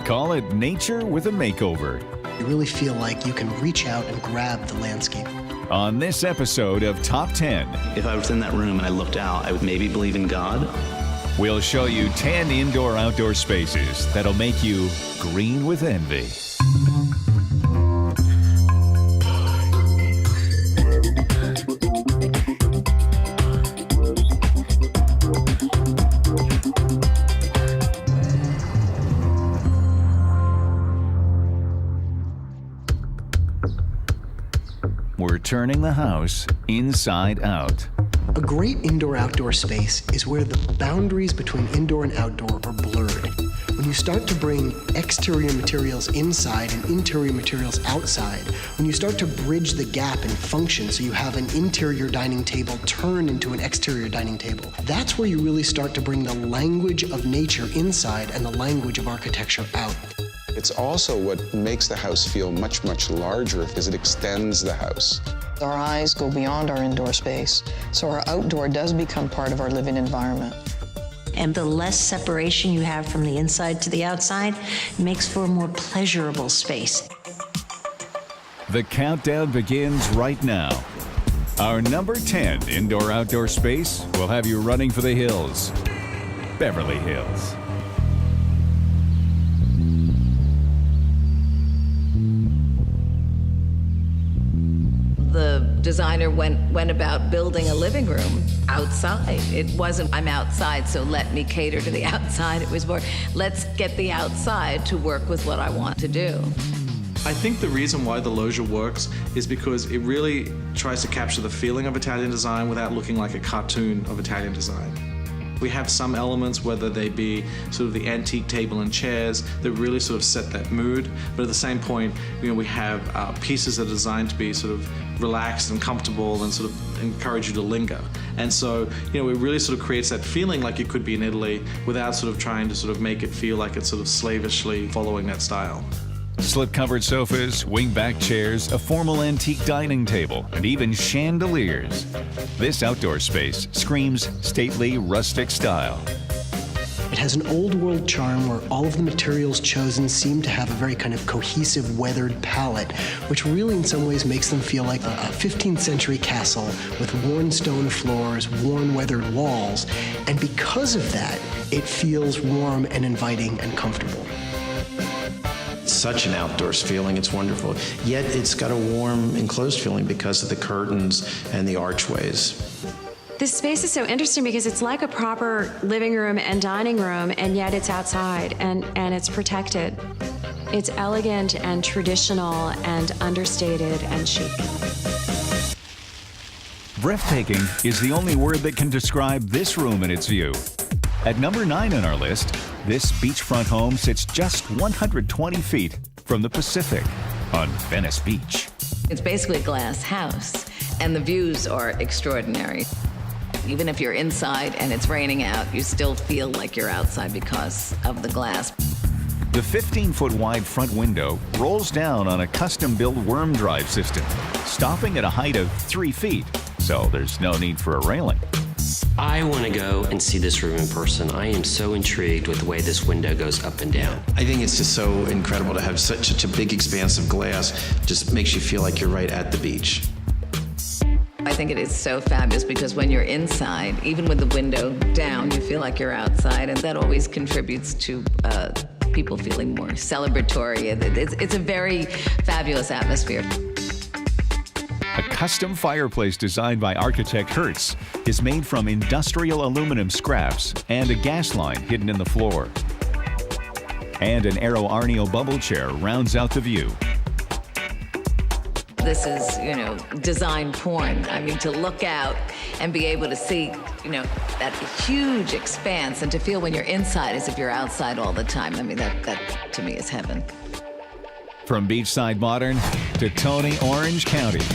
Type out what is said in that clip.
call it nature with a makeover. You really feel like you can reach out and grab the landscape. On this episode of Top 10, If I was in that room and I looked out, I would maybe believe in God. we'll show you 10 indoor-outdoor spaces that'll make you green with envy. We're turning the house inside out. A great indoor-outdoor space is where the boundaries between indoor and outdoor are blurred. When you start to bring exterior materials inside and interior materials outside, when you start to bridge the gap in function so you have an interior dining table turn into an exterior dining table, that's where you really start to bring the language of nature inside and the language of architecture out. It's also what makes the house feel much, much larger because it extends the house. Our eyes go beyond our indoor space, so our outdoor does become part of our living environment. And the less separation you have from the inside to the outside makes for a more pleasurable space. The countdown begins right now. Our number 10 indoor-outdoor space will have you running for the hills. Beverly Hills. The designer went about building a living room outside. It wasn't, I'm outside, so let me cater to the outside. It was more, let's get the outside to work with what I want to do. I think the reason why the loggia works is because it really tries to capture the feeling of Italian design without looking like a cartoon of Italian design. We have some elements, whether they be sort of the antique table and chairs, that really sort of set that mood. But at the same point, we have pieces that are designed to be sort of relaxed and comfortable and sort of encourage you to linger. And so, it really sort of creates that feeling like it could be in Italy without sort of trying to sort of make it feel like it's sort of slavishly following that style. Slip-covered sofas, wing-back chairs, a formal antique dining table, and even chandeliers. This outdoor space screams stately, rustic style. It has an old-world charm where all of the materials chosen seem to have a very kind of cohesive, weathered palette, which really in some ways makes them feel like a 15th century castle with worn stone floors, worn, weathered walls. And because of that, it feels warm and inviting and comfortable. Such an outdoors feeling, it's wonderful. Yet it's got a warm, enclosed feeling because of the curtains and the archways. This space is so interesting because it's like a proper living room and dining room, and yet it's outside and it's protected. It's elegant and traditional and understated and chic. Breathtaking is the only word that can describe this room and its view. At number 9 on our list, this beachfront home sits just 120 feet from the Pacific on Venice Beach. It's basically a glass house, and the views are extraordinary. Even if you're inside and it's raining out, you still feel like you're outside because of the glass. The 15-foot wide front window rolls down on a custom-built worm drive system, stopping at a height of 3 feet, so there's no need for a railing. I want to go and see this room in person. I am so intrigued with the way this window goes up and down. I think it's just so incredible to have such a big expanse of glass. Just makes you feel like you're right at the beach. I think it is so fabulous because when you're inside, even with the window down, you feel like you're outside, and that always contributes to people feeling more celebratory. It's a very fabulous atmosphere. A custom fireplace designed by architect Hertz is made from industrial aluminum scraps and a gas line hidden in the floor. And an Aero Arneo bubble chair rounds out the view. This is, design porn. I mean, to look out and be able to see, that huge expanse and to feel when you're inside as if you're outside all the time. I mean, that to me is heaven. From beachside modern to Tony Orange County.